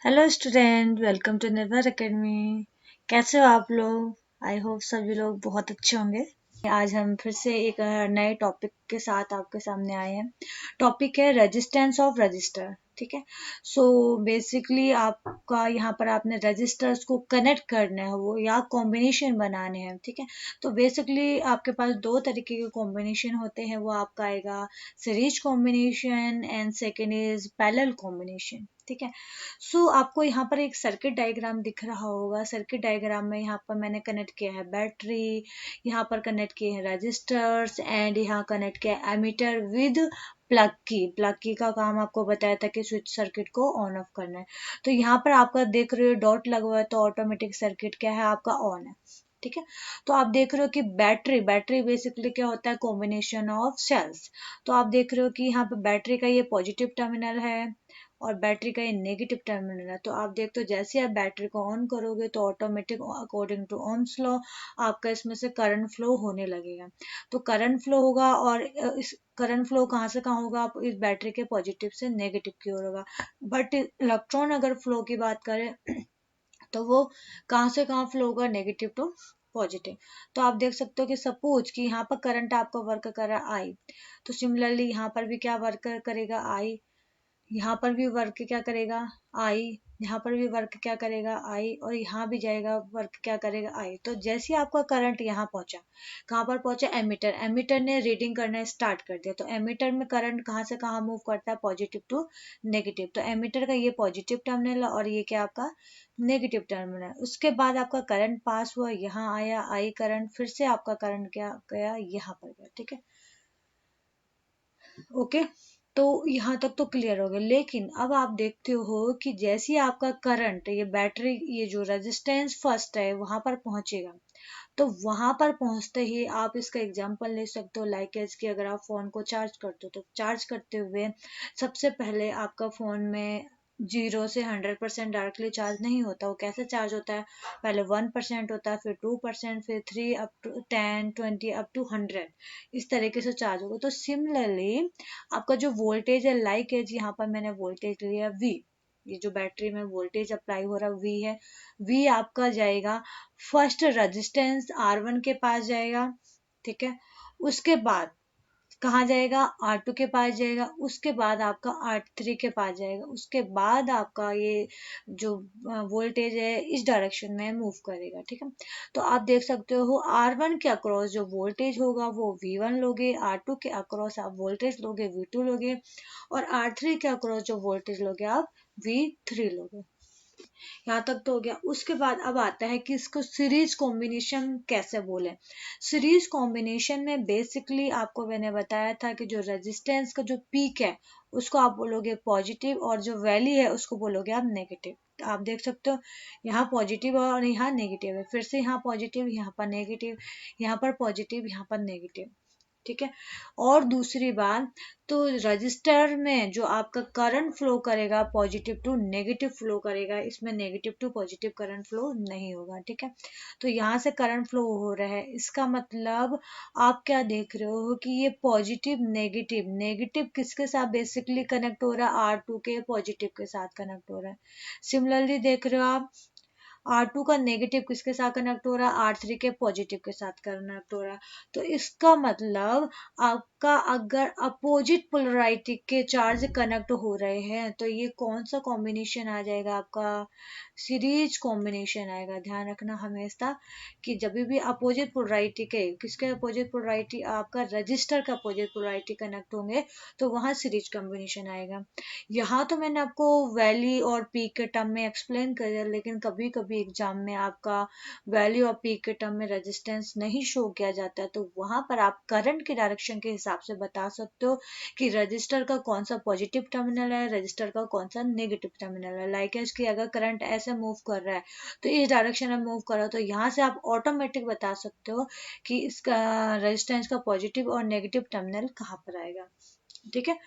Hello student, welcome to निर्भर academy. कैसे हो आप लोग? आई होप सभी लोग बहुत अच्छे होंगे। आज हम फिर से एक नए टॉपिक के साथ आपके सामने आए हैं। टॉपिक है रेजिस्टेंस ऑफ रजिस्टर। ठीक है। सो बेसिकली आपका यहाँ पर आपने रजिस्टर्स को कनेक्ट करना है वो या कॉम्बिनेशन बनाने हैं। ठीक है। तो बेसिकली आपके पास दो तरीके के कॉम्बिनेशन होते हैं। वो आपका आएगा series combination and second is parallel combination. ठीक है। सो आपको यहाँ पर एक सर्किट डायग्राम दिख रहा होगा। सर्किट डायग्राम में यहाँ पर मैंने कनेक्ट किया है बैटरी, यहाँ पर कनेक्ट किए हैं रजिस्टर्स एंड यहाँ कनेक्ट किया है एमीटर विद प्लग की का काम आपको बताया था कि स्विच सर्किट को ऑन ऑफ करना है। तो यहाँ पर आपका देख रहे हो डॉट लगा हुआ है, तो ऑटोमेटिक सर्किट क्या है आपका ऑन है। ठीक है। तो आप देख रहे हो कि बैटरी बैटरी बेसिकली क्या होता है, कॉम्बिनेशन ऑफ सेल्स। तो आप देख रहे हो कि यहाँ पे बैटरी का ये पॉजिटिव टर्मिनल है और बैटरी का ये नेगेटिव टर्मिनल है। तो आप देखते हो जैसे आप बैटरी को ऑन करोगे तो automatic according to Ohm's law आपका इसमें से करंट फ्लो होने लगेगा। तो करंट फ्लो होगा और इस करंट फ्लो कहाँ से कहाँ होगा, आप इस बैटरी के पॉजिटिव से नेगेटिव की ओर होगा। बट इलेक्ट्रॉन अगर फ्लो की बात करें तो वो कहाँ से कहाँ फ्लो होगा, नेगेटिव टू पॉजिटिव। तो आप देख सकते हो कि सपोज कि यहाँ पर करंट आपका वर्क कर रहा है आई, तो सिमिलरली यहाँ पर भी क्या वर्क करेगा आई, यहाँ पर भी वर्क क्या करेगा आई, यहाँ पर भी वर्क क्या करेगा आई, और यहाँ भी जाएगा वर्क क्या करेगा आई। तो जैसे ही आपका करंट यहाँ पहुंचा, कहाँ पर पहुंचा, एमीटर एमीटर ने रीडिंग करना स्टार्ट कर दिया। तो एमीटर में करंट कहाँ से कहाँ मूव करता है, पॉजिटिव टू नेगेटिव। तो एमीटर का ये पॉजिटिव टर्मिनल है और ये क्या आपका नेगेटिव टर्मिनल है। उसके बाद आपका करंट पास हुआ, यहाँ आया आई करंट, फिर से आपका करंट क्या गया, यहाँ पर गया। ठीक है। ओके। तो यहाँ तक तो क्लियर हो गया। लेकिन अब आप देखते हो कि जैसे ही आपका करंट ये बैटरी ये जो रेजिस्टेंस फर्स्ट है वहां पर पहुंचेगा, तो वहां पर पहुंचते ही आप इसका एग्जांपल ले सकते हो लाइक एज कि अगर आप फोन को चार्ज करते हो तो चार्ज करते हुए सबसे पहले आपका फोन में 0 से 100% डायरेक्टली चार्ज नहीं होता। वो कैसे चार्ज होता है, पहले 1% होता है, फिर 2%, फिर 3, अप टू 10, 20, अप टू 100, इस तरीके से चार्ज होगा। तो सिमिलरली आपका जो वोल्टेज है लाइक एज यहाँ पर मैंने वोल्टेज लिया वी, ये जो बैटरी में वोल्टेज अप्लाई हो रहा है वी है, वी आपका जाएगा फर्स्ट रेजिस्टेंस R1 के पास जाएगा। ठीक है। उसके बाद कहाँ जाएगा, R2 के पास जाएगा, उसके बाद आपका R3 के पास जाएगा, उसके बाद आपका ये जो वोल्टेज है इस डायरेक्शन में मूव करेगा। ठीक है। तो आप देख सकते हो R1 के अक्रॉस जो वोल्टेज होगा वो V1 लोगे, R2 के अक्रॉस आप वोल्टेज लोगे V2 लोगे, और R3 के अक्रॉस जो वोल्टेज लोगे आप V3 लोगे। यहाँ तक तो हो गया। उसके बाद अब आता है कि इसको सीरीज कॉम्बिनेशन कैसे बोले। सीरीज कॉम्बिनेशन में बेसिकली आपको मैंने बताया था कि जो रेजिस्टेंस का जो पीक है उसको आप बोलोगे पॉजिटिव और जो वैली है उसको बोलोगे आप नेगेटिव। आप देख सकते हो यहाँ पॉजिटिव और यहाँ नेगेटिव है, फिर से यहाँ पॉजिटिव यहाँ पर नेगेटिव, यहाँ पर पॉजिटिव यहाँ पर नेगेटिव। ठीक है। और दूसरी बात, तो रजिस्टर में जो आपका करंट फ्लो करेगा पॉजिटिव टू नेगेटिव फ्लो करेगा, इसमें negative to positive current flow नहीं होगा। ठीक है। तो यहाँ से करंट फ्लो हो रहा है, इसका मतलब आप क्या देख रहे हो कि ये पॉजिटिव नेगेटिव नेगेटिव किसके साथ बेसिकली कनेक्ट हो रहा है, R2 के पॉजिटिव के साथ कनेक्ट हो रहा है। सिमिलरली देख रहे हो आप R2 का नेगेटिव किसके साथ कनेक्ट हो रहा है, R3 के पॉजिटिव के साथ कनेक्ट हो रहा है। तो इसका मतलब आपका अगर अपोजिट पोलराइटी के चार्ज कनेक्ट हो रहे हैं तो ये कौन सा कॉम्बिनेशन आ जाएगा, आपका सीरीज कॉम्बिनेशन आएगा। ध्यान रखना हमेशा कि जब भी अपोजिट पोलराइटी के किसके अपोजिट पोलराइटी, आपका रजिस्टर का अपोजिट पोलराइटी कनेक्ट होंगे तो वहां सीरीज कॉम्बिनेशन आएगा। यहाँ तो मैंने आपको वैल्यू और पीक के टर्म में एक्सप्लेन कर दिया, लेकिन कभी कभी एग्जाम में आपका वैल्यू और पीक के टर्म में रेजिस्टेंस नहीं शो किया जाता है, तो वहां पर आप करंट के डायरेक्शन के हिसाब से बता सकते हो कि रजिस्टर का कौन सा पॉजिटिव टर्मिनल है, रजिस्टर का कौन सा नेगेटिव टर्मिनल है। लाइक कि अगर करंट ऐसे मूव कर रहा है तो इस डायरेक्शन में मूव कर रहा है, तो यहाँ से आप ऑटोमेटिक बता सकते हो कि इसका रेजिस्टेंस का पॉजिटिव और नेगेटिव टर्मिनल कहाँ पर आएगा। ठीक है।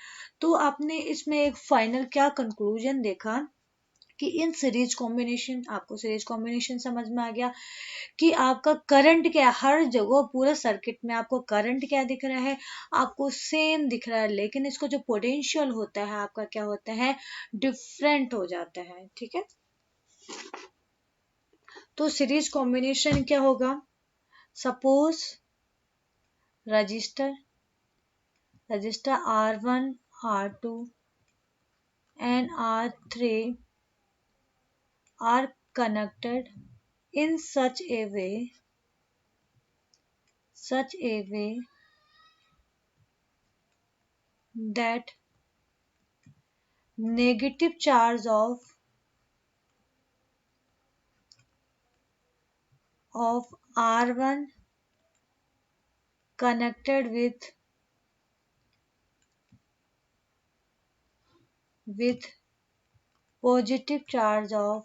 तो आपने इसमें एक फाइनल क्या कंक्लूजन देखा कि इन सीरीज कॉम्बिनेशन, आपको सीरीज कॉम्बिनेशन समझ में आ गया कि आपका करंट क्या है, हर जगह पूरे सर्किट में आपको करंट क्या दिख रहा है, आपको सेम दिख रहा है, लेकिन इसको जो पोटेंशियल होता है आपका क्या होता है, डिफरेंट हो जाता है। ठीक है, तो सीरीज कॉम्बिनेशन क्या होगा, suppose register R1 R2 and R3 are connected in such a way that negative charge of R1 connected with positive charge of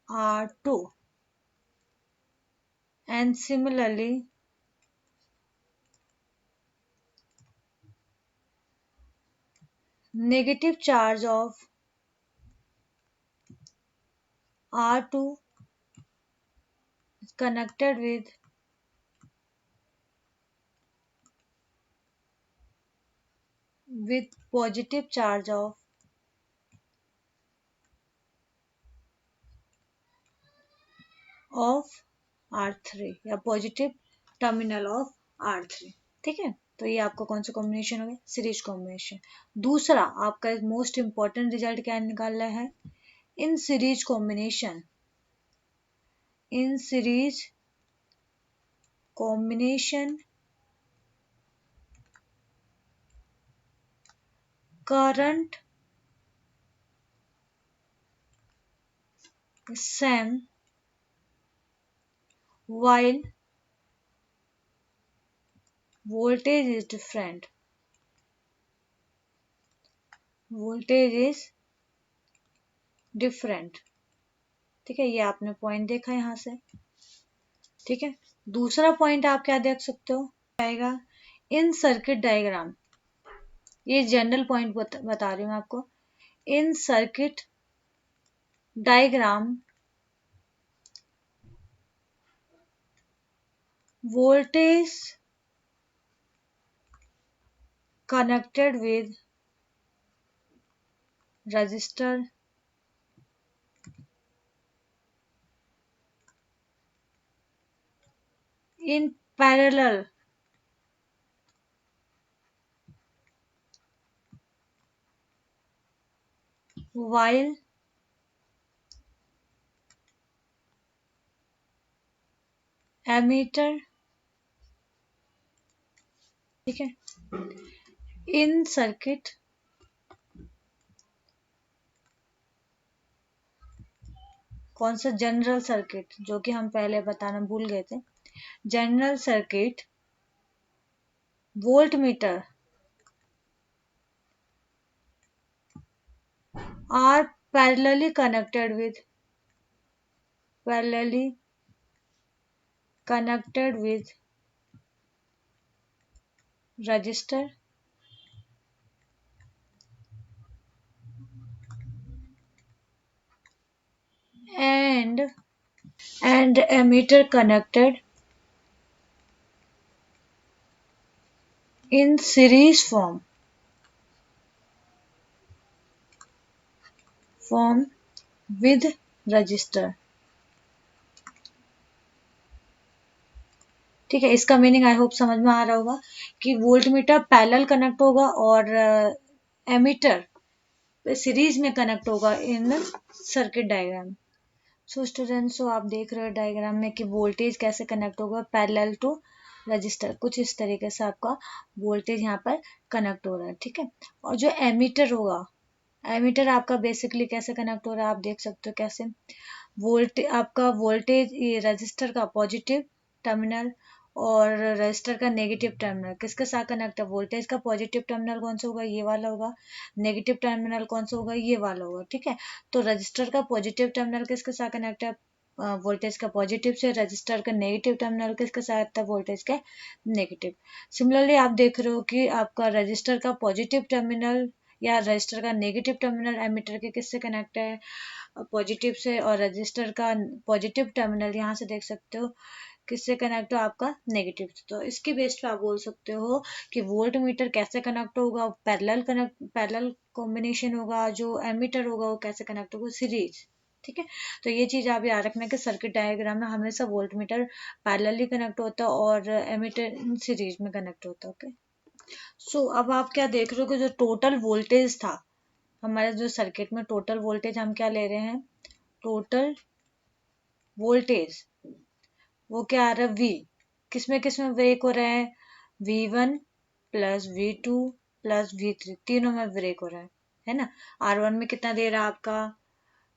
R2, and similarly negative charge of R2 is connected with positive charge of R3 या positive terminal of R3। ठीक है, तो ये आपका कौन सा combination हो गया, सीरीज कॉम्बिनेशन। दूसरा आपका मोस्ट इंपॉर्टेंट रिजल्ट क्या निकालना है, इन series combination, in series combination current same while voltage is different, voltage is different। ठीक है, ये आपने पॉइंट देखा यहाँ से। ठीक है, दूसरा पॉइंट आप क्या देख सकते हो आएगा, इन सर्किट डायग्राम, ये जनरल पॉइंट बता रही हूँ आपको, in circuit diagram voltage connected with resistor in parallel while ammeter, ठीक है, इन सर्किट कौन सा, जनरल सर्किट, जो कि हम पहले बताना भूल गए थे, general circuit volt meter are parallelly connected with resistor and ammeter connected in series form with resistor। ठीक है, इसका मीनिंग आई होप समझ में आ रहा होगा कि वोल्ट मीटर पैरेलल कनेक्ट होगा और एमीटर सीरीज में कनेक्ट होगा इन सर्किट डायग्राम। सो स्टूडेंट्स, सो आप देख रहे हो डायग्राम में कि वोल्टेज कैसे कनेक्ट होगा पैरेलल टू रजिस्टर, कुछ इस तरीके से आपका वोल्टेज यहाँ पर कनेक्ट हो रहा है। ठीक है, और जो एमीटर होगा, एमीटर आपका बेसिकली कैसे कनेक्ट हो रहा है आप देख सकते हो कैसे, आपका वोल्टेज ये रजिस्टर का पॉजिटिव टर्मिनल और रजिस्टर का नेगेटिव टर्मिनल किसके साथ कनेक्ट है, वोल्टेज का पॉजिटिव टर्मिनल कौन सा होगा, ये वाला होगा, नेगेटिव टर्मिनल कौन सा होगा, ये वाला होगा। ठीक है, तो रजिस्टर का पॉजिटिव टर्मिनल किसके साथ कनेक्ट है, वोल्टेज का पॉजिटिव से, रजिस्टर का नेगेटिव टर्मिनल किसके साथ था, वोल्टेज के नेगेटिव। सिमिलरली आप देख रहे हो कि आपका रजिस्टर का पॉजिटिव टर्मिनल या रजिस्टर का नेगेटिव टर्मिनल एमीटर के किससे कनेक्ट है, पॉजिटिव से, और रजिस्टर का पॉजिटिव टर्मिनल यहाँ से देख सकते हो किससे कनेक्ट हो, आपका नेगेटिव। तो इसके बेस पे आप बोल सकते हो कि वोल्ट मीटर कैसे कनेक्ट होगा, पैरेलल कॉम्बिनेशन होगा, जो एमीटर होगा वो कैसे कनेक्ट होगा, सीरीज। ठीक है, तो ये चीज आप याद रखना कि सर्किट डायग्राम में हमेशा वोल्ट मीटर पैरेलली कनेक्ट होता है और एमीटर सीरीज में कनेक्ट होता है। ओके, सो अब आप क्या देख रहे हो कि जो टोटल वोल्टेज था हमारे जो सर्किट में, टोटल वोल्टेज हम क्या ले रहे हैं, टोटल वोल्टेज वो क्या आ रहा है, वी किसमें ब्रेक हो रहा है, V1 plus V2 plus V3 तीनों में ब्रेक हो रहा है ना। R1 में कितना दे रहा है आपका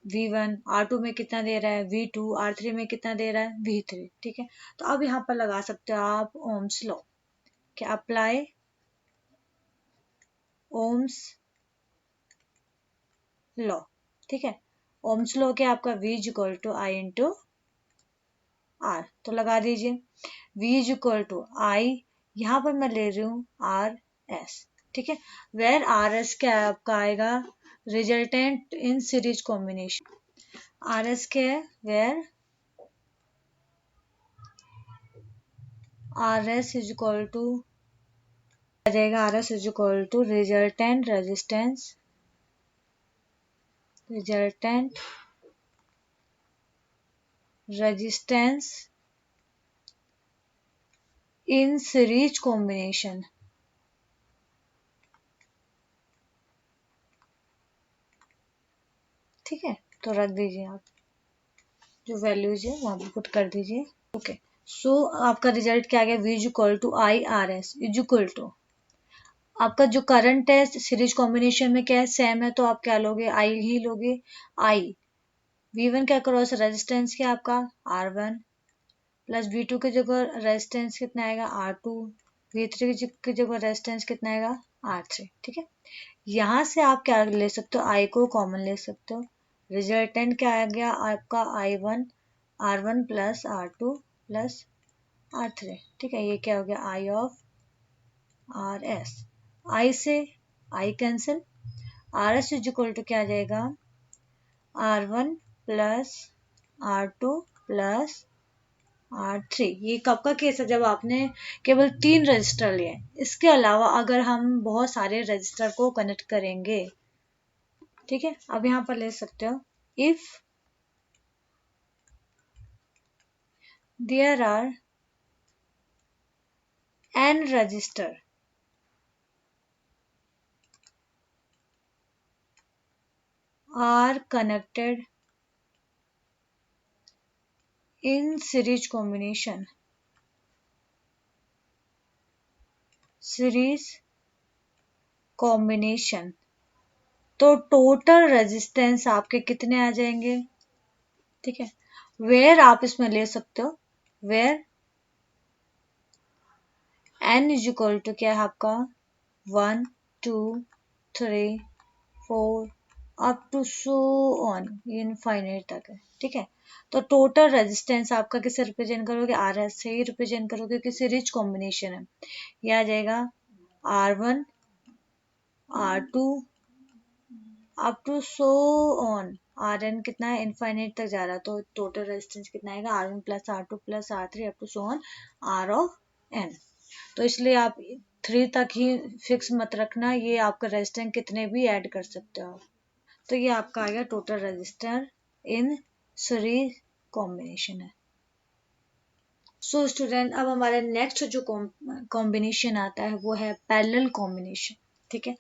V1, R2 में कितना दे रहा है V2, R3 में कितना दे रहा है V3। ठीक है, तो अब यहाँ पर लगा सकते हो आप ओम्स लॉ, क्या अप्लाई ओम्स लॉ। ठीक है, ओम्स लॉ क्या आपका V equal to I into R, तो लगा दीजिए V is equal to I, यहाँ पर मैं ले रही हूँ आर एस। ठीक है, वेर आर एस क्या आपका आएगा, resultant in series combination. R S क्या है, where R S is equal to आ जाएगा, R S is equal to resultant resistance, resultant resistance in series combination. ठीक है, तो रख दीजिए आप जो वैल्यूज है वहां पर पुट कर दीजिए। ओके, सो आपका रिजल्ट क्या आ गया, V is equal to I R S is equal to आपका जो करंट है सीरीज कॉम्बिनेशन में क्या है, सेम है, तो आप क्या लोगे, आई ही लोगे। आई V1 क्या क्रॉस रेजिस्टेंस क्या आपका R1 प्लस V2 की जगह रेजिस्टेंस कितना आएगा R2, V3 की जगह रेजिस्टेंस कितना आएगा R3। ठीक है, यहाँ से आप क्या ले सकते हो, आई को कॉमन ले सकते हो, रिजल्टेंट क्या आ गया आपका I1 R1 plus R2 plus R3। ठीक है, ये क्या हो गया I of R S, I से I cancel, R S is equal to क्या आ जाएगा, R1 plus R2 plus R3। ये कब का केस है, जब आपने केवल 3 रजिस्टर लिए। इसके अलावा अगर हम बहुत सारे रजिस्टर को कनेक्ट करेंगे, ठीक है, अब यहाँ पर ले सकते हो, if there are n register are connected in series combination, series combination, तो टोटल रेजिस्टेंस आपके कितने आ जाएंगे। ठीक है, वेयर आप इसमें ले सकते हो, where n is equal to क्या है आपका 1 2 3 4 up to so on, infinite तक है। ठीक है, तो टोटल रेजिस्टेंस आपका किससे रिप्रेजेंट करोगे, आर एस से ही रिप्रेजेंट करोगे क्योंकि रिच कॉम्बिनेशन है। यह आ जाएगा R1 R2 up to so on, R N कितना है इनफाइनाइट तक जा रहा है, तो टोटल रेजिस्टेंस कितना आएगा R1 plus R2 plus R3 up to so on R of N. तो इसलिए आप 3 तक ही फिक्स मत रखना, ये आपका रेजिस्टेंस कितने भी ऐड कर सकते हो। तो ये आपका आ गया total resistor in series combination है। सो स्टूडेंट, अब हमारा नेक्स्ट जो कॉम्बिनेशन आता है वो है पैरेलल कॉम्बिनेशन। ठीक है,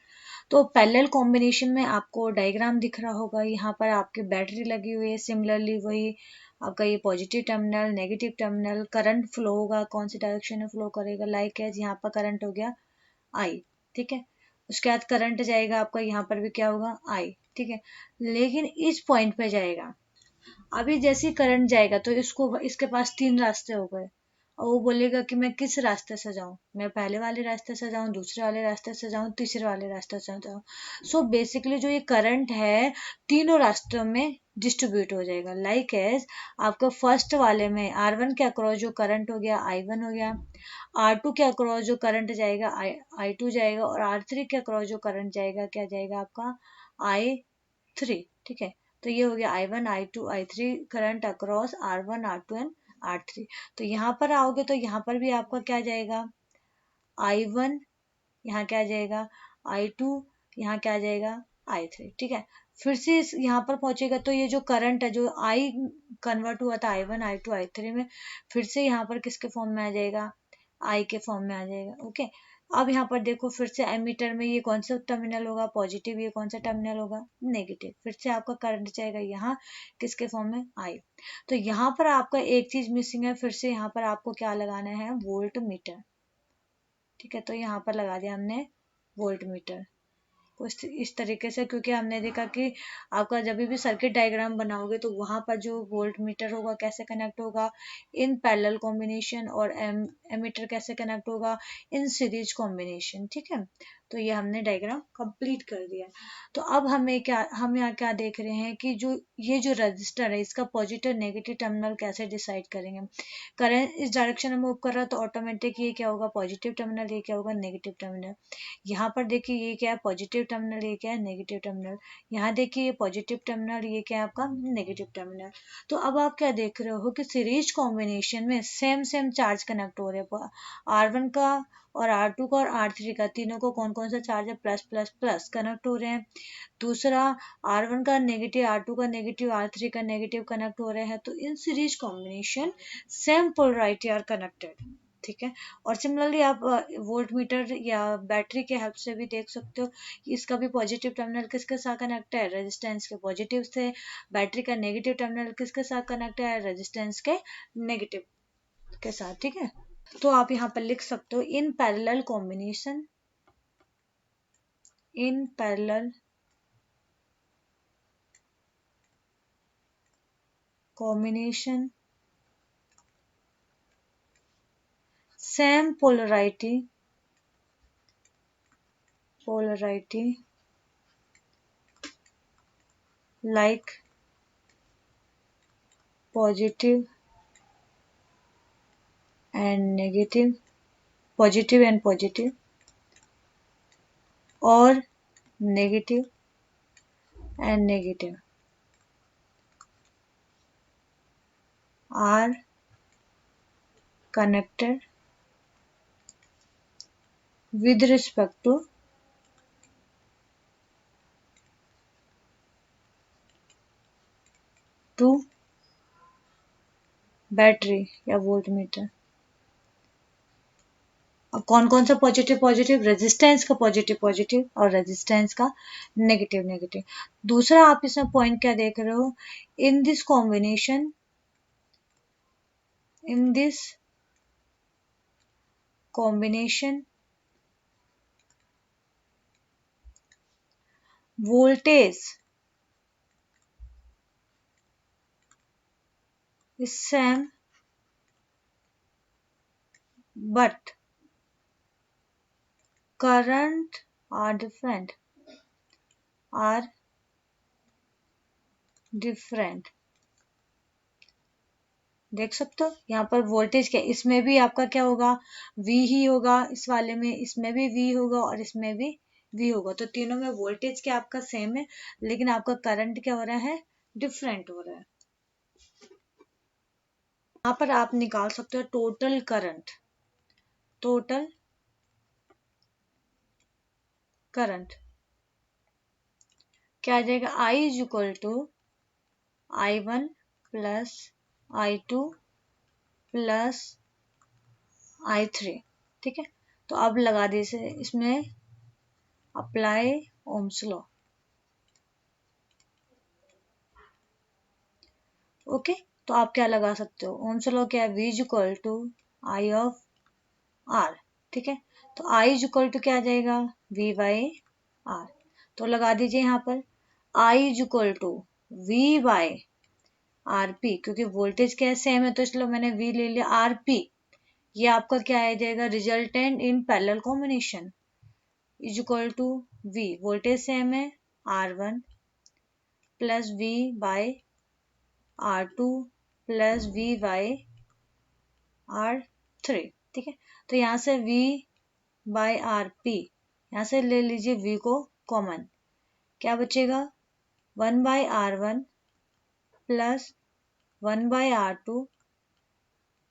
तो पैरेलल कॉम्बिनेशन में आपको डायग्राम दिख रहा होगा, यहाँ पर आपकी बैटरी लगी हुई है, सिमिलरली वही आपका ये positive terminal negative terminal, current flow होगा, कौन सी डायरेक्शन में फ्लो करेगा, लाइक है यहाँ पर करंट हो गया आई। ठीक है, उसके बाद करंट जाएगा आपका, यहाँ पर भी क्या होगा आई। ठीक है, लेकिन इस पॉइंट पे जाएगा, अभी जैसे ही करंट जाएगा तो इसको इसके पास 3 रास्ते हो गए, और वो बोलेगा कि मैं किस रास्ते से जाऊं, मैं पहले वाले रास्ते से जाऊं, दूसरे वाले रास्ते से जाऊं, तीसरे वाले रास्ते से जाऊं। सो बेसिकली जो ये करंट है तीनों रास्तों में डिस्ट्रीब्यूट हो जाएगा। लाइक एज आपका फर्स्ट वाले में R1 के अक्रॉस जो करंट हो गया I1 हो गया, R2 के अक्रॉस जो करंट जाएगा I2 जाएगा, और R3 के अक्रॉस जो करंट जाएगा क्या जाएगा आपका I3। ठीक है, तो ये हो गया I1 I2 I3 current across R1 R2 and R3। तो यहाँ पर आओगे तो यहाँ पर भी आपका क्या जाएगा I1, यहाँ क्या जाएगा I2, यहाँ क्या जाएगा I3। ठीक है, फिर से यहाँ पर पहुंचेगा तो ये जो करंट है जो I कन्वर्ट हुआ था I1 I2 I3 में, फिर से यहाँ पर किसके फॉर्म में आ जाएगा I के फॉर्म में आ जाएगा। ओके, अब यहाँ पर देखो फिर से एमीटर में ये कौन सा टर्मिनल होगा पॉजिटिव, ये कौन सा टर्मिनल होगा नेगेटिव, फिर से आपका करंट जाएगा यहाँ किसके फॉर्म में I। तो यहाँ पर आपका एक चीज मिसिंग है, फिर से यहाँ पर आपको क्या लगाना है वोल्ट मीटर। ठीक है, तो यहाँ पर लगा दिया हमने वोल्ट मीटर कुछ इस तरीके से, क्योंकि हमने देखा कि आपका जब भी सर्किट डायग्राम बनाओगे तो वहां पर जो वोल्ट मीटर होगा कैसे कनेक्ट होगा इन पैरेलल कॉम्बिनेशन, और एमीटर कैसे कनेक्ट होगा इन सीरीज कॉम्बिनेशन। ठीक है, तो ये हमने डायग्राम कंप्लीट कर दिया। तो अब हम यहाँ क्या देख रहे हैं कि जो ये जो रजिस्टर है इसका पॉजिटिव नेगेटिव टर्मिनल कैसे डिसाइड करेंगे। करंट इस डायरेक्शन में मूव कर रहा है तो ऑटोमेटिक ये क्या होगा पॉजिटिव टर्मिनल, ये क्या होगा नेगेटिव टर्मिनल। यहाँ पर देखिए ये क्या है पॉजिटिव टर्मिनल, ये क्या है नेगेटिव टर्मिनल। यहाँ देखिए ये पॉजिटिव टर्मिनल, ये क्या है आपका नेगेटिव टर्मिनल। तो अब आप क्या देख रहे हो कि सीरीज कॉम्बिनेशन में सेम सेम चार्ज कनेक्ट हो रहे हैं। R1 का और R2 का और R3 का तीनों को कौन कौन सा चार्ज है प्लस प्लस प्लस कनेक्ट हो रहे हैं। दूसरा R1 का नेगेटिव, R2 का नेगेटिव, R3 का नेगेटिव कनेक्ट हो रहे हैं। तो in series combination same polarity are connected. ठीक है, और सिमिलरली आप वोल्ट मीटर या बैटरी के हेल्प से भी देख सकते हो कि इसका भी पॉजिटिव टर्मिनल किसके साथ कनेक्ट है रेजिस्टेंस के पॉजिटिव से, बैटरी का नेगेटिव टर्मिनल किसके साथ कनेक्ट है रेजिस्टेंस के नेगेटिव के साथ। ठीक है, तो आप यहाँ पर लिख सकते हो इन parallel combination, in parallel combination same polarity like positive and negative, positive and positive, or negative and negative are connected with respect to battery या वोल्ट मीटर। अब कौन कौन सा पॉजिटिव पॉजिटिव, रेजिस्टेंस का पॉजिटिव पॉजिटिव और resistance का negative negative. दूसरा आप इसमें पॉइंट क्या देख रहे हो, in this combination, in this combination voltage is same but current are different, are different। देख सकते हो यहाँ पर वोल्टेज क्या, इसमें भी आपका क्या होगा V ही होगा, इस वाले में इसमें भी V होगा और इसमें भी V होगा। तो तीनों में वोल्टेज क्या आपका सेम है, लेकिन आपका करंट क्या हो रहा है डिफरेंट हो रहा है। यहाँ पर आप निकाल सकते हो टोटल करंट, टोटल करंट क्या आ जाएगा I is equal to I1 plus I2 plus I3। ठीक है, तो अब लगा दीजिए इसमें अप्लाई ओम्स लॉ। ओके, तो आप क्या लगा सकते हो ओम्स लॉ क्या है V is equal to I of R। ठीक है, तो I इज इक्वल टू क्या आ जाएगा V बाई R। तो लगा दीजिए यहाँ पर I is equal to V by RP, क्योंकि वोल्टेज क्या है सेम है तो इसलिए मैंने V ले लिया RP ये आपका क्या आ जाएगा, resultant in parallel combination is equal to V, voltage same है, R1 plus V by R2 plus V by R3, ठीक है। तो यहाँ से V बाय RP, यहाँ से ले लीजिए V को कॉमन, क्या बचेगा, 1/R1 plus 1/R2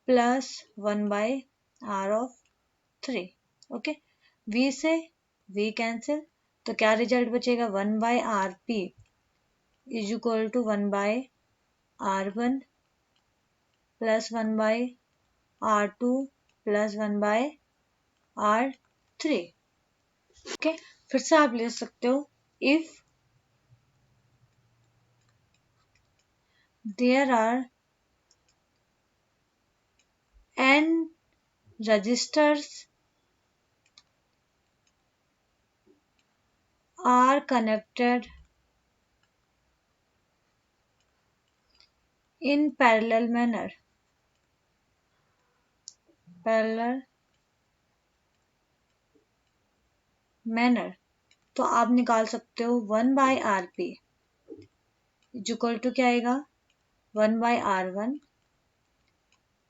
plus 1/R3, okay. V से V कैंसिल, तो क्या रिजल्ट बचेगा, 1/RP is equal to 1/R1 plus 1/R2 plus 1/R3, okay. फिर से आप ले सकते हो, if there are n registers are connected in parallel manner, तो आप निकाल सकते हो 1/RP इक्वल टू क्या आएगा, 1/R1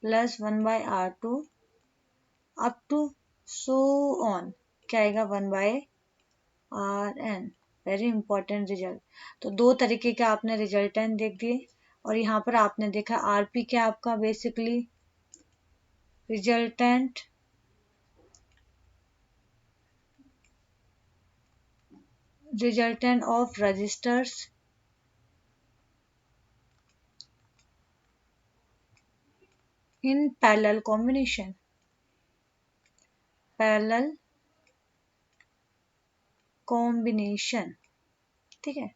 plus 1/R2 up to so on, क्या आएगा, 1/RN। Very important result. तो दो तरीके के आपने रिजल्टेंट देख दिए, और यहाँ पर आपने देखा आरपी क्या आपका basically resultant of registers in parallel combination, ठीक है।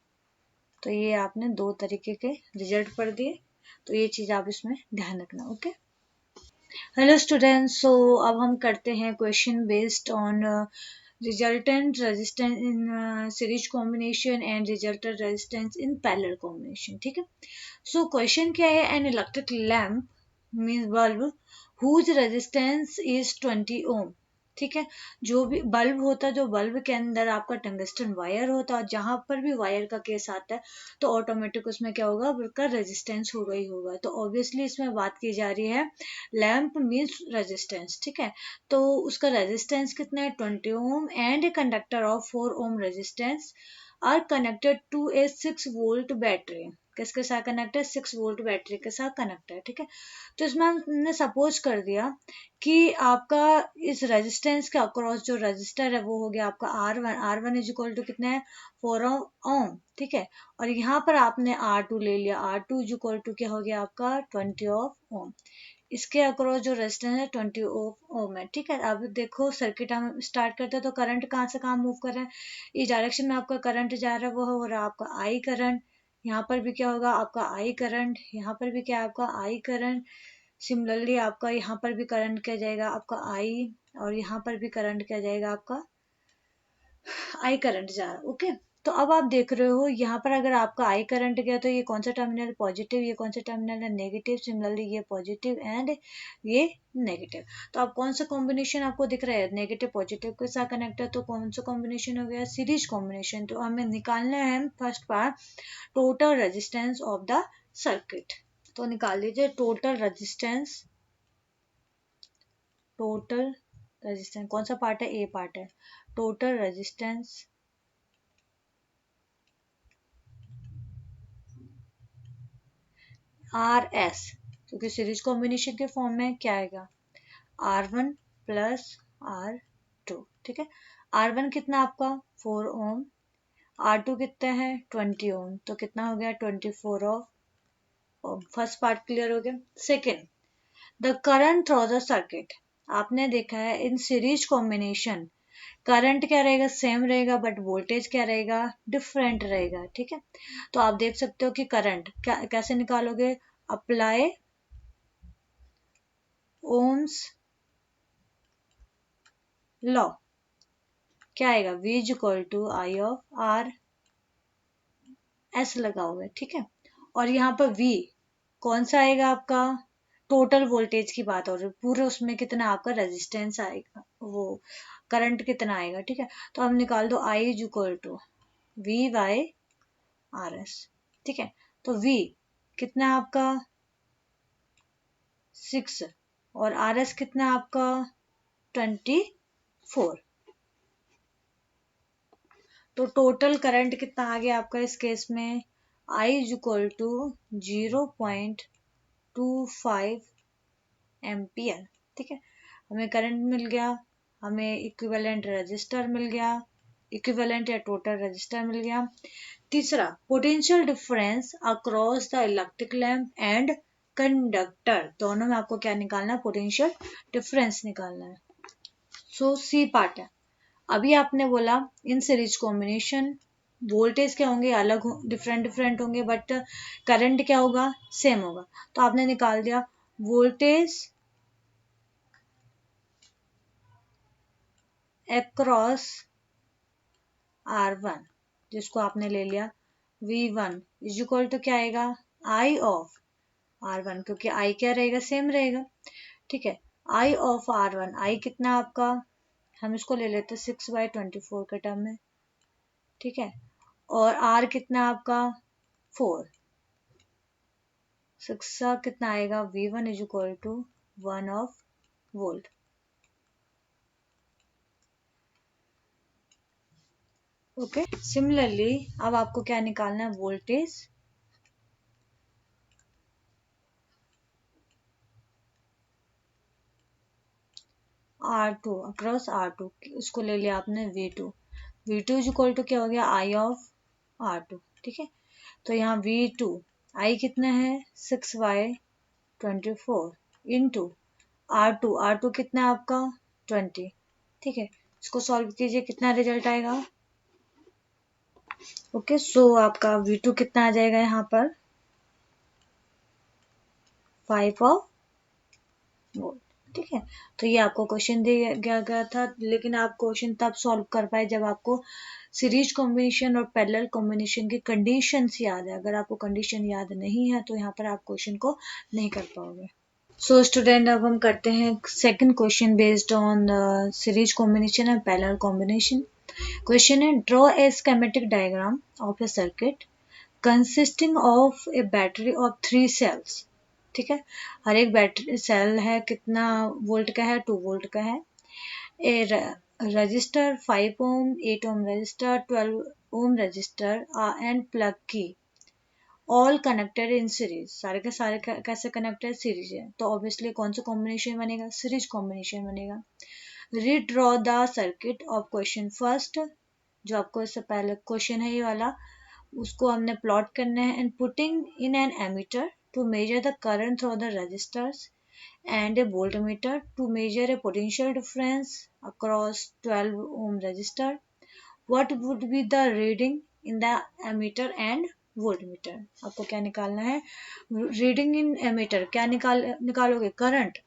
तो ये आपने दो तरीके के रिजल्ट पढ़ दिए, तो ये चीज आप इसमें ध्यान रखना, ओके। हेलो स्टूडेंट्स, सो अब हम करते हैं question based on resultant resistance in series combination and resultant resistance in parallel combination, ठीक है। सो क्वेश्चन क्या है, an electric lamp means bulb whose resistance is 20 ohm, ठीक है। जो भी बल्ब होता है, जो बल्ब के अंदर आपका टंगस्टन वायर होता है, जहां पर भी वायर का केस आता है तो ऑटोमेटिक उसमें क्या होगा, उसका रेजिस्टेंस होगा ही होगा। तो ऑब्वियसली इसमें बात की जा रही है लैम्प मीन्स रेजिस्टेंस, ठीक है। तो उसका रेजिस्टेंस कितना है, 20 ohm, and a conductor of 4 ohm resistance are connected to a 6 volt battery, किसके साथ कनेक्ट है, 6 वोल्ट बैटरी के साथ कनेक्ट है, ठीक है। तो इसमें हमने सपोज कर दिया कि आपका इस रेजिस्टेंस के अक्रॉस जो रजिस्टर है वो हो गया आपका R1 इज इक्वल टू कितना है, 4 ओम, ठीक है। और यहाँ पर आपने R2 ले लिया, R2 इज इक्वल टू क्या हो गया आपका 20 ओम, इसके अक्रॉस जो रेजिस्टेंस है 20 ओम है, ठीक है। अब देखो सर्किट हम स्टार्ट करते हैं, तो करंट कहाँ से कहाँ मूव कर रहा है, इस डायरेक्शन में आपका करंट जा रहा है, वो हो रहा है आपका आई करंट, यहाँ पर भी क्या होगा आपका आई करंट, यहाँ पर भी क्या है आपका आई करंट, सिमिलरली आपका यहाँ पर भी करंट क्या जाएगा आपका आई, और यहाँ पर भी करंट क्या जाएगा आपका आई करंट जा रहा है, ओके। तो अब आप देख रहे हो यहाँ पर अगर आपका आई करंट गया तो ये कौन सा टर्मिनल पॉजिटिव, ये कौन सा टर्मिनल है नेगेटिव, सिमिलरली ये पॉजिटिव एंड ये नेगेटिव। तो अब कौन सा कॉम्बिनेशन आपको दिख रहा है, नेगेटिव पॉजिटिव के साथ कनेक्ट है, तो कौन सा कॉम्बिनेशन हो गया, सीरीज कॉम्बिनेशन। तो हमें निकालना है first part total resistance of the circuit, तो निकाल लीजिए टोटल रेजिस्टेंस कौन सा पार्ट है, ए पार्ट है, टोटल रेजिस्टेंस RS, क्योंकि सीरीज कॉम्बिनेशन के फॉर्म में क्या आएगा, R1 प्लस R2, ठीक है। R1 कितना आपका 4 ओम, R2 कितना है 20 ओम, तो कितना हो गया 24 ओम। फर्स्ट पार्ट क्लियर हो गया। Second, the current through the circuit, आपने देखा है इन सीरीज कॉम्बिनेशन करंट क्या रहेगा, सेम रहेगा, बट वोल्टेज क्या रहेगा, डिफरेंट रहेगा, ठीक है। तो आप देख सकते हो कि करंट कैसे निकालोगे, अप्लाई ओम्स लॉ, क्या आएगा, V is equal to I of R S लगा हुआ है, ठीक है। और यहाँ पर V कौन सा आएगा आपका टोटल वोल्टेज की बात हो रही है, पूरे उसमें कितना आपका रेजिस्टेंस आएगा, वो करंट कितना आएगा। ठीक है, तो हम निकाल दो I is equal to V/RS। ठीक है, तो V कितना आपका 6 और RS कितना आपका 24। तो टोटल करंट कितना आ गया आपका इस केस में, I is equal to 0.25 ampere. ठीक है, हमें करंट मिल गया, हमें इक्विवेलेंट रेजिस्टर मिल गया, इक्विवेलेंट या टोटल रेजिस्टर मिल गया। तीसरा, potential difference across the electric lamp and conductor, दोनों में आपको क्या निकालना है, पोटेंशियल डिफरेंस निकालना है। सो सी पार्ट है। अभी आपने बोला इन सीरीज कॉम्बिनेशन वोल्टेज क्या होंगे, अलग डिफरेंट डिफरेंट होंगे, बट करंट क्या होगा, सेम होगा। तो आपने निकाल दिया वोल्टेज अक्रॉस R1, जिसको आपने ले लिया V1 इज इक्वल टू क्या आएगा, I ऑफ R1, क्योंकि I क्या रहेगा, सेम रहेगा। ठीक है, I ऑफ R1, I कितना आपका, हम इसको ले लेते हैं 6/24 के टर्म में। ठीक है, और R कितना आपका 4, 6 कितना आएगा, V1 is equal to 1 of volt. Okay, similarly अब आपको क्या निकालना है, वोल्टेज R2 अक्रॉस R2, उसको ले लिया आपने V2, V2 is equal to क्या हो गया, I ऑफ R2। ठीक है, तो यहाँ V2 I कितना है 6/24 इंटू R2 कितना है आपका 20। ठीक है, इसको सॉल्व कीजिए, कितना रिजल्ट आएगा। ओके, सो आपका V2 कितना आ जाएगा यहाँ पर 5 ऑफ वोल्ट। ठीक है, तो ये आपको क्वेश्चन दिया गया था, लेकिन आप क्वेश्चन तब सॉल्व कर पाए जब आपको सीरीज कॉम्बिनेशन और पैरेलल कॉम्बिनेशन की कंडीशंस याद है। अगर आपको कंडीशन याद नहीं है तो यहाँ पर आप क्वेश्चन को नहीं कर पाओगे। सो स्टूडेंट, अब हम करते हैं second question based on series combination and parallel combination. Question है, draw a schematic diagram of a circuit consisting of a battery of 3 cells. ठीक है, हर एक बैटरी सेल है, कितना वोल्ट का है, 2 वोल्ट का है। A resistor 5 ohm, 8 ohm resistor, 12 ohm resistor and plug key all connected in series, सारे के सारे कैसे कनेक्टेड, सीरीज है, तो ऑब्वियसली कौन सा कॉम्बिनेशन बनेगा, सीरीज कॉम्बिनेशन बनेगा। Redraw the circuit of question first, जो आपको इससे पहले क्वेश्चन है ये वाला, उसको हमने प्लॉट करना है, and putting in an ammeter to measure the current through the registers and a voltmeter to measure a potential difference across 12 ohm resistor. What would be the reading in the ammeter and voltmeter? आपको क्या निकालना है, reading in ammeter क्या निकालोगे, current,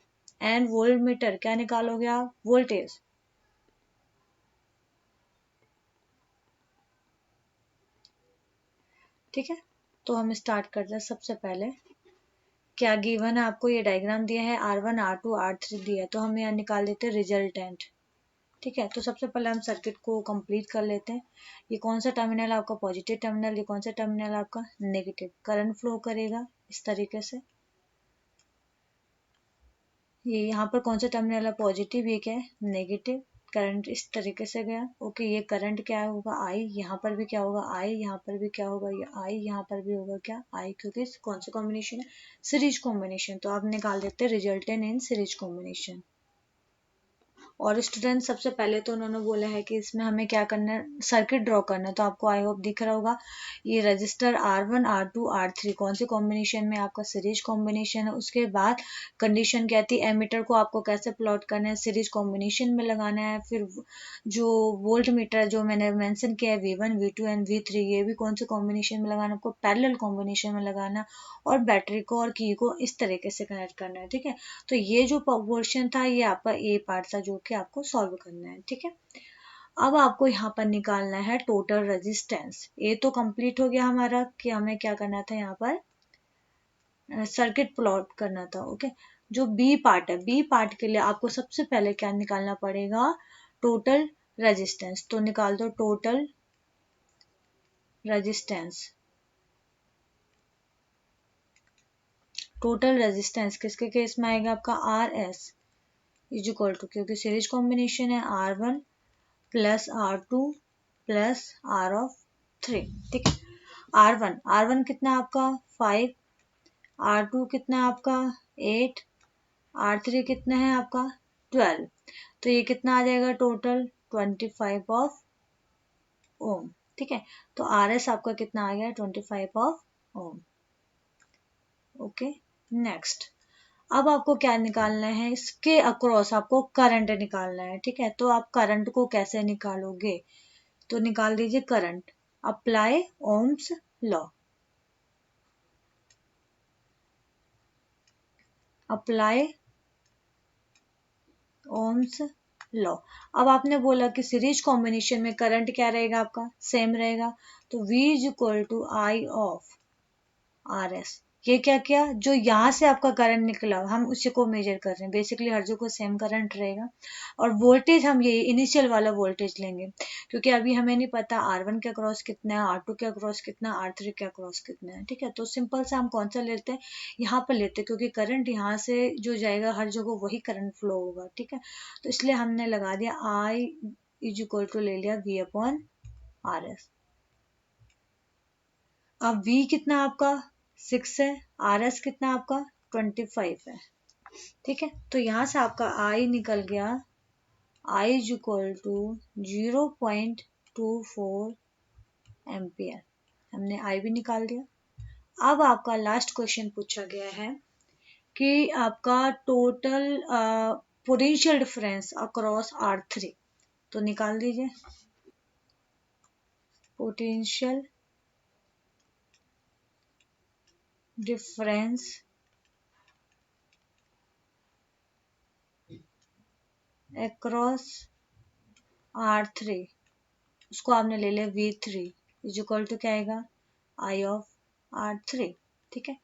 and voltmeter क्या निकालोगे आप, voltage. ठीक है, तो हम स्टार्ट करते हैं। सबसे पहले क्या गिवन है, आपको ये डायग्राम दिया है, R1 R2 R3 दिया है, तो हम यहाँ निकाल देते हैं रिजल्टेंट। ठीक है, तो सबसे पहले हम सर्किट को कंप्लीट कर लेते हैं। ये कौन सा टर्मिनल आपका पॉजिटिव टर्मिनल, ये कौन सा टर्मिनल आपका नेगेटिव, करंट फ्लो करेगा इस तरीके से। ये यहाँ पर कौन सा टर्मिनल है पॉजिटिव, ये क्या है नेगेटिव, करंट इस तरीके से गया। ओके, ये करंट क्या होगा आई, यहाँ पर भी क्या होगा आई, यहाँ पर भी क्या होगा ये आई, यहाँ पर भी होगा क्या आई, क्योंकि कौन सा कॉम्बिनेशन है, सीरीज कॉम्बिनेशन। तो आप निकाल देते हैं रिजल्टेंट इन सीरीज कॉम्बिनेशन। और स्टूडेंट, सबसे पहले तो उन्होंने बोला है कि इसमें हमें क्या करना है, सर्किट ड्रॉ करना है। तो आपको आई होप दिख रहा होगा, ये रजिस्टर R1 R2 R3 कौन से कॉम्बिनेशन में, आपका सीरीज कॉम्बिनेशन है। उसके बाद कंडीशन क्या थी, एमीटर को आपको कैसे प्लॉट करना है, सीरीज कॉम्बिनेशन में लगाना है। फिर जो वोल्ट मीटर जो मैंने मेंशन किया है V1 V2 एंड V3, ये भी कौन से कॉम्बिनेशन में लगाना, आपको पैरेलल कॉम्बिनेशन में लगाना, और बैटरी को और की को इस तरीके से कनेक्ट करना है। ठीक है, तो ये जो पोर्शन था ये आपका ए पार्ट था, जो कि आपको सॉल्व करना है। ठीक है, अब आपको यहाँ पर निकालना है टोटल रेजिस्टेंस। ए तो कंप्लीट हो गया हमारा कि हमें क्या करना था यहाँ पर सर्किट प्लॉट करना था। ओके, जो बी पार्ट है, बी पार्ट के लिए आपको सबसे पहले क्या निकालना पड़ेगा, टोटल रेजिस्टेंस। तो निकाल दो टोटल रेजिस्टेंस। टोटल रेजिस्टेंस किसके केस में आएगा, आपका R S is equal to, क्योंकि सीरीज कॉम्बिनेशन है, R1 plus R2 plus R of 3। ठीक है, R1 कितना है आपका 5, R2 कितना है आपका 8, R3 कितना है आपका 12। तो ये कितना आ जाएगा टोटल 25 ऑफ ओम। ठीक है, तो आर एस आपका कितना आ गया 25 ऑफ ओम। ओके, नेक्स्ट, अब आपको क्या निकालना है, इसके अक्रॉस आपको करंट निकालना है। ठीक है, तो आप करंट को कैसे निकालोगे, तो निकाल दीजिए current, apply Ohm's law. Apply Ohm's law. अब आपने बोला कि सीरीज कॉम्बिनेशन में करंट क्या रहेगा, आपका सेम रहेगा, तो V is equal to I of R S. ये क्या किया, जो यहाँ से आपका करंट निकला हम उसी को मेजर कर रहे हैं, बेसिकली हर जगह सेम करंट रहेगा। और वोल्टेज हम ये इनिशियल वाला वोल्टेज लेंगे, क्योंकि अभी हमें नहीं पता R1 के अक्रॉस कितना है, R2 के अक्रॉस कितना, R3 के अक्रॉस कितना है। ठीक है, तो सिंपल सा हम कौन सा लेते हैं, यहाँ पर लेते हैं, क्योंकि करंट यहाँ से जो जाएगा हर जगह वही करंट फ्लो होगा। ठीक है, तो इसलिए हमने लगा दिया I इज इक्वल टू ले लिया V अपॉन आर एस। अब V कितना आपका 6 है, आर एस कितना आपका 25 है। ठीक है, तो यहां से आपका I निकल गया, I is equal to 0.24 ampere. हमने I भी निकाल दिया। अब आपका लास्ट क्वेश्चन पूछा गया है कि आपका total potential difference across R3, तो निकाल दीजिए पोटेंशियल डिफरेंस अक्रॉस R3, उसको आपने ले लिया V3 इज इक्वल टू क्या आएगा, I ऑफ R3। ठीक है,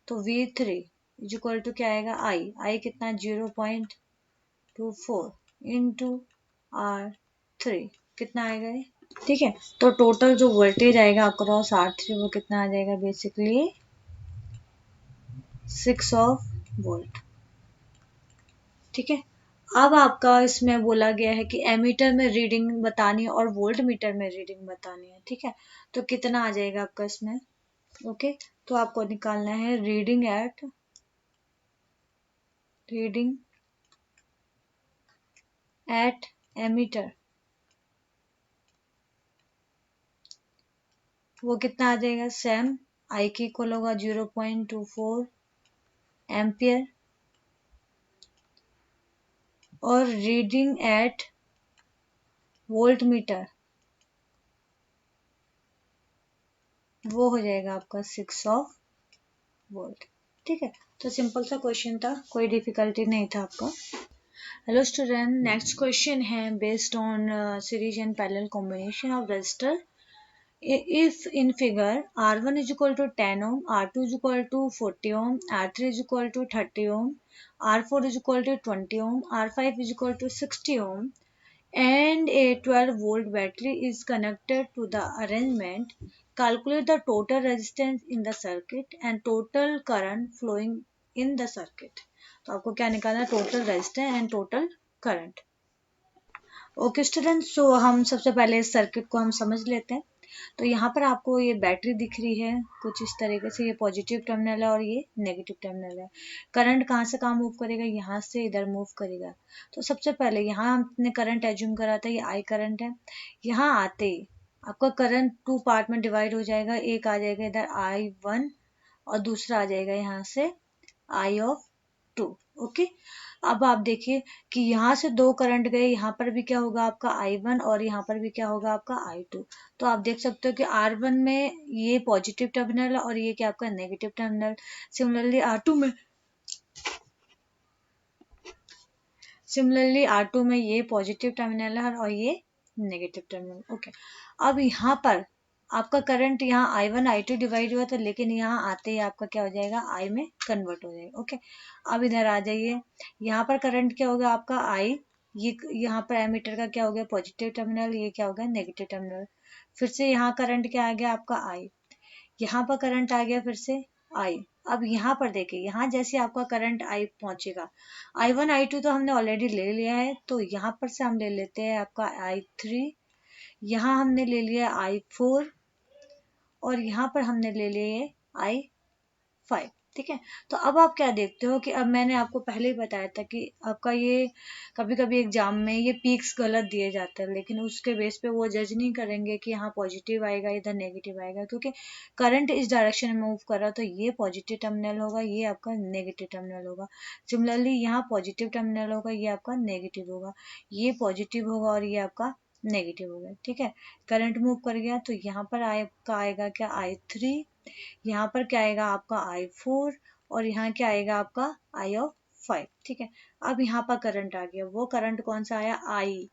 तो V3 इज इक्वल टू क्या आएगा, I कितना 0.24 इंटू R3 कितना आएगा ये। ठीक है, तो टोटल जो वोल्टेज आएगा अक्रॉस R3 वो कितना आ जाएगा, बेसिकली 6 ऑफ वोल्ट। ठीक है, अब आपका इसमें बोला गया है कि एमीटर में रीडिंग बतानी है और वोल्ट मीटर में रीडिंग बतानी है। ठीक है, तो कितना आ जाएगा आपका इसमें। ओके, तो आपको निकालना है रीडिंग एट एमीटर, वो कितना आ जाएगा, सेम आई की इक्वल होगा 0.24 एम्पियर, और रीडिंग एट वोल्ट मीटर वो हो जाएगा आपका 6 ऑफ वोल्ट। ठीक है, तो सिंपल सा क्वेश्चन था, कोई डिफिकल्टी नहीं था आपका। हेलो स्टूडेंट, नेक्स्ट क्वेश्चन है based on series and parallel combination of register. If in figure R1 is equal to 10 ohm, R2 is equal to 40 ohm, R3 is equal to 30 ohm, R4 is equal to 20 ohm, R5 is equal to 60 ohm, and a 12-volt battery is connected to the arrangement, calculate the total resistance in the circuit and total current flowing in the circuit। तो आपको क्या निकालना है, total resistance and total current. Okay student, so हम सबसे पहले इस circuit को हम समझ लेते हैं। तो यहाँ पर आपको ये बैटरी दिख रही है कुछ इस तरीके से, ये पॉजिटिव टर्मिनल है और ये नेगेटिव टर्मिनल है। करंट कहाँ से कहाँ मूव करेगा, यहाँ से इधर मूव करेगा। तो सबसे पहले यहाँ हमने करंट एज्यूम करा था, ये आई करंट है। यहाँ आते ही आपका करंट टू पार्ट में डिवाइड हो जाएगा, एक आ जाएगा इधर I1 और दूसरा आ जाएगा यहाँ से I ऑफ 2। ओके, अब आप देखिए कि यहाँ से दो करंट गए, यहाँ पर भी क्या होगा आपका I1 और यहाँ पर भी क्या होगा आपका I2। तो आप देख सकते हो कि R1 में ये पॉजिटिव टर्मिनल और ये क्या आपका नेगेटिव टर्मिनल। सिमिलरली R2 में ये पॉजिटिव टर्मिनल है और ये नेगेटिव टर्मिनल। ओके, अब यहाँ पर आपका करंट यहाँ I1 I2 डिवाइड हुआ था, लेकिन यहाँ आते ही आपका क्या हो जाएगा, I में कन्वर्ट हो जाएगा। ओके, अब इधर आ जाइए, यहाँ पर करंट क्या होगा आपका I, ये यहाँ पर एमीटर का क्या हो गया, पॉजिटिव टर्मिनल, ये क्या हो गया, नेगेटिव टर्मिनल। फिर से यहाँ करंट क्या आ गया आपका I, यहाँ पर करंट आ गया फिर से I। अब यहाँ पर देखिए, यहाँ जैसे आपका करंट I पहुंचेगा, I1 I2 तो हमने ऑलरेडी ले लिया है, तो यहाँ पर से हम ले लेते हैं आपका I3, यहाँ हमने ले लिया I4, और यहाँ पर हमने ले लिए I5। ठीक है, तो अब आप क्या देखते हो कि अब मैंने आपको पहले ही बताया था कि आपका ये कभी कभी एग्जाम में ये पीक्स गलत दिए जाते हैं, लेकिन उसके बेस पे वो जज नहीं करेंगे कि यहाँ पॉजिटिव आएगा इधर नेगेटिव आएगा, क्योंकि करंट इस डायरेक्शन में मूव कर रहा है, तो ये पॉजिटिव टर्मिनल होगा, ये आपका नेगेटिव टर्मिनल होगा। सिमिलरली यहाँ पॉजिटिव टर्मिनल होगा, ये आपका नेगेटिव होगा, ये पॉजिटिव होगा और ये आपका नेगेटिव हो गया। ठीक है, करंट मूव कर गया, तो यहाँ पर आपका आएगा क्या, I3, यहाँ पर क्या आएगा आपका I4, और यहाँ क्या आएगा आपका I5। ठीक है, अब यहाँ पर करंट आ गया, वो करंट कौन सा आया, I,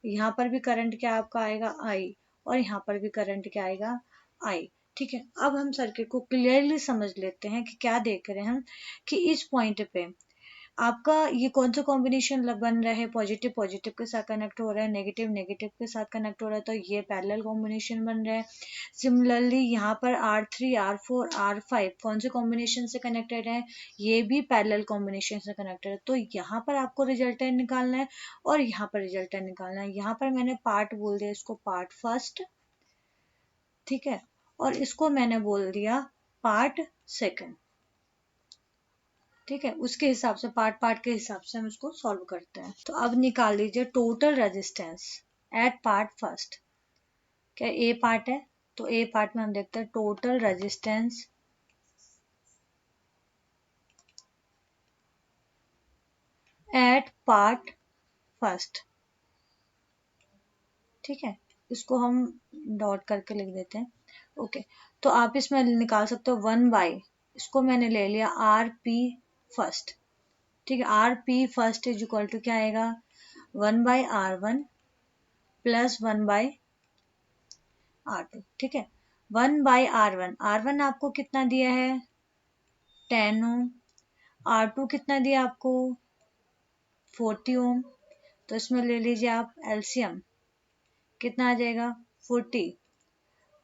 यहाँ पर भी करंट क्या आपका आएगा I, और यहाँ पर भी करंट क्या आएगा I। ठीक है, अब हम सर्किट को क्लियरली समझ लेते हैं कि क्या देख रहे हैं हम, कि इस पॉइंट पे आपका ये कौन सा कॉम्बिनेशन बन रहा है, पॉजिटिव पॉजिटिव के साथ कनेक्ट हो रहा है, नेगेटिव नेगेटिव के साथ कनेक्ट हो रहा है, तो ये पैरेलल कॉम्बिनेशन बन रहा है। सिमिलरली यहाँ पर R3 R4 R5 कौन से कॉम्बिनेशन से कनेक्टेड है, ये भी पैरेलल कॉम्बिनेशन से कनेक्टेड है। तो यहाँ पर आपको रिजल्टेंट निकालना है और यहाँ पर रिजल्टेंट निकालना है। यहाँ पर मैंने पार्ट बोल दिया इसको पार्ट फर्स्ट, ठीक है, और इसको मैंने बोल दिया पार्ट सेकंड। ठीक है, उसके हिसाब से पार्ट पार्ट के हिसाब से हम इसको सॉल्व करते हैं। तो अब निकाल लीजिए total resistance at part first. क्या ए पार्ट है, तो ए पार्ट में हम देखते हैं total resistance at part first. ठीक है, इसको हम डॉट करके लिख देते हैं। ओके, तो आप इसमें निकाल सकते हो 1/, इसको मैंने ले लिया RP फर्स्ट। ठीक है, RP first is equal to क्या आएगा, 1/R1 प्लस 1/R2। ठीक है, 1/R1, R1 आपको कितना दिया है 10 ओम, R2 कितना दिया आपको 40 ओम। तो इसमें ले लीजिए आप एलसीएम, कितना आ जाएगा 40,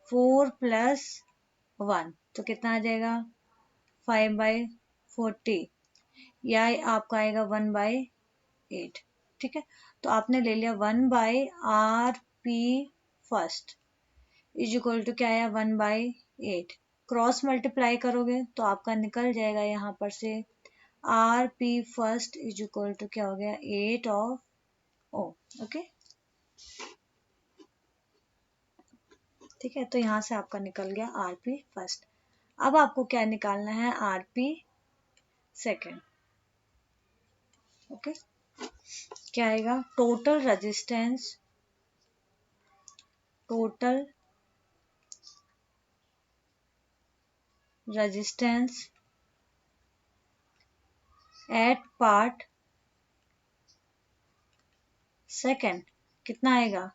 4 प्लस 1 तो कितना आ जाएगा 5/40, या आपका आएगा 1/8। ठीक है, तो आपने ले लिया 1/RP first is equal to क्या आया 1/8। क्रॉस मल्टीप्लाई करोगे तो आपका निकल जाएगा यहाँ पर से RP first is equal to क्या हो गया 8 ऑफ O। ओके, ठीक है, तो यहाँ से आपका निकल गया RP फर्स्ट। अब आपको क्या निकालना है RP सेकेंड। ओके, क्या आएगा total resistance, total resistance at part second कितना आएगा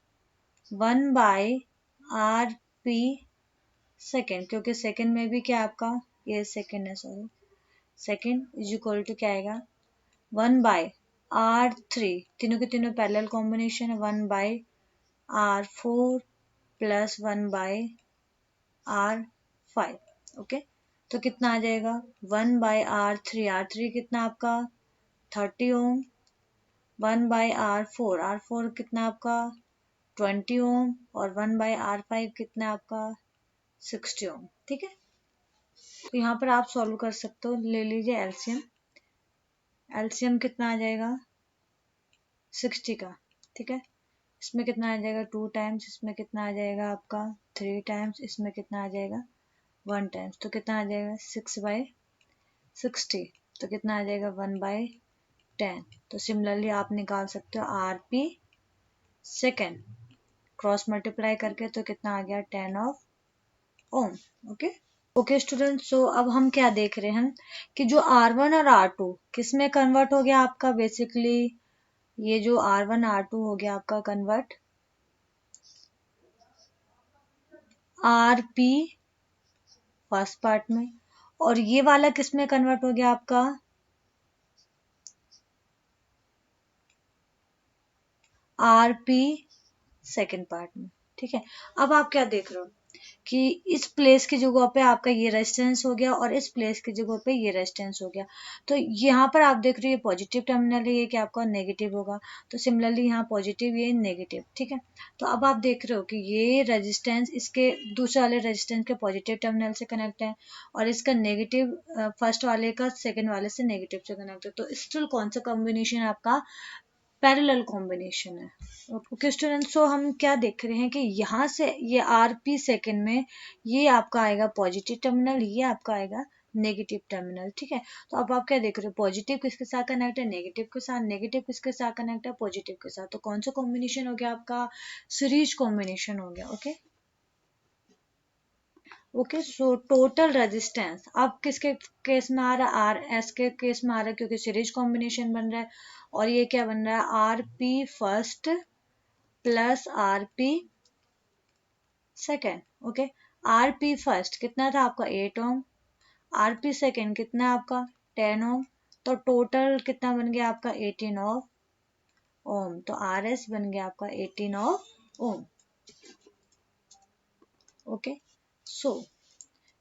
1/RP सेकेंड, क्योंकि सेकेंड में भी क्या आपका ये सेकेंड है, sorry, second is equal to क्या आएगा 1/R3, तीनों के तीनों पैरेलल कॉम्बिनेशन है, 1/R4 प्लस 1/R5। ओके, तो कितना आ जाएगा 1/R3, R3 कितना आपका 30 ओम, 1/R4, R4 कितना आपका 20 ओम, और 1/R5 कितना आपका 60 ओम। ठीक है, तो यहाँ पर आप सॉल्व कर सकते हो, ले लीजिए एलसीएम। एलसीएम कितना आ जाएगा 60 का। ठीक है, इसमें कितना आ जाएगा 2 टाइम्स, इसमें कितना आ जाएगा आपका 3 टाइम्स, इसमें कितना आ जाएगा 1 टाइम्स, तो कितना आ जाएगा 6/60, तो कितना आ जाएगा 1/10। तो सिमिलरली आप निकाल सकते हो RP सेकेंड, क्रॉस मल्टीप्लाई करके तो कितना आ गया 10 of ohm. Okay, okay student, so अब हम क्या देख रहे हैं कि जो R1 और R2 किस में कन्वर्ट हो गया आपका, बेसिकली ये जो R1 R2 हो गया आपका convert R P first part में, और ये वाला किस में कन्वर्ट हो गया आपका, आर पी सेकेंड पार्ट में। ठीक है, अब आप क्या देख रहे हो कि इस प्लेस की जगह पे आपका ये रेजिस्टेंस हो गया और इस प्लेस की जगह पे ये रेजिस्टेंस हो गया। तो यहाँ पर आप देख रहे हो ये पॉजिटिव टर्मिनल है, ये कि आपका नेगेटिव होगा, तो सिमिलरली यहाँ पॉजिटिव, ये नेगेटिव। ठीक है, तो अब आप देख रहे हो कि ये रेजिस्टेंस इसके दूसरे वाले रेजिस्टेंस के पॉजिटिव टर्मिनल से कनेक्ट है और इसका नेगेटिव फर्स्ट वाले का सेकेंड वाले से नेगेटिव से कनेक्ट है। तो स्टिल कौन सा कॉम्बिनेशन आपका पैरेलल कॉम्बिनेशन है। ओके स्टूडेंट, सो हम क्या देख रहे हैं कि यहाँ से ये आर पी सेकेंड में ये आपका आएगा पॉजिटिव टर्मिनल, ये आपका आएगा नेगेटिव टर्मिनल। ठीक है, तो अब आप क्या देख रहे हो, पॉजिटिव किसके साथ कनेक्ट है, नेगेटिव के साथ, नेगेटिव किसके साथ कनेक्ट है, पॉजिटिव के साथ। तो कौन सा कॉम्बिनेशन हो गया आपका, सीरीज कॉम्बिनेशन हो गया। Okay okay, so total resistance अब किसके केस में आ रहा है, आर एस के केस में आ रहा है, क्योंकि सीरीज कॉम्बिनेशन बन रहा है। और ये क्या बन रहा है, R P first plus R P second. Okay, R P first कितना था आपका 8 ओम, आर पी सेकेंड कितना है आपका 10 ओम, तो टोटल कितना बन गया आपका 18 ऑफ ओम। तो आर एस बन गया आपका 18 ऑफ ओम। ओके, सो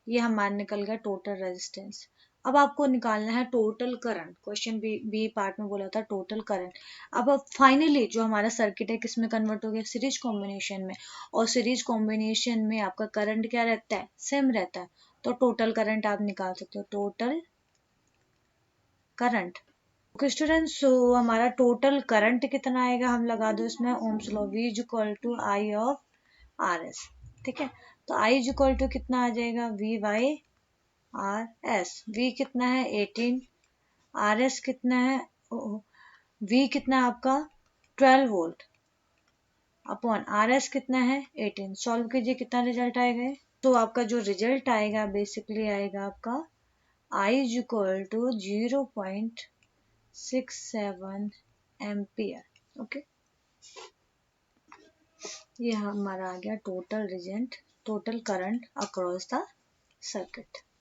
ये हमारा निकल गया टोटल रेजिस्टेंस। अब आपको निकालना है total current, question B part में बोला था टोटल करंट। अब फाइनली जो हमारा सर्किट है किस में कन्वर्ट हो गया, सीरीज कॉम्बिनेशन में, और सीरीज कॉम्बिनेशन में आपका करंट क्या रहता है, सेम रहता है। तो टोटल करंट आप निकाल सकते हो, total current. Okay student, so हमारा टोटल करंट कितना आएगा, हम लगा दो इसमें Ohm's law, V is equal to I of R S. ठीक है, तो I इज इक्वल टू कितना आ जाएगा, V by R S. V कितना है 18, आर एस कितना है, V कितना है आपका 12 वोल्ट अपॉन आर एस कितना है 18। सॉल्व कीजिए कितना रिजल्ट आएगा। तो आपका जो रिजल्ट आएगा बेसिकली आएगा आपका I is equal to 0.67 ampere. Okay, ये हमारा आ गया total result, total current across the circuit.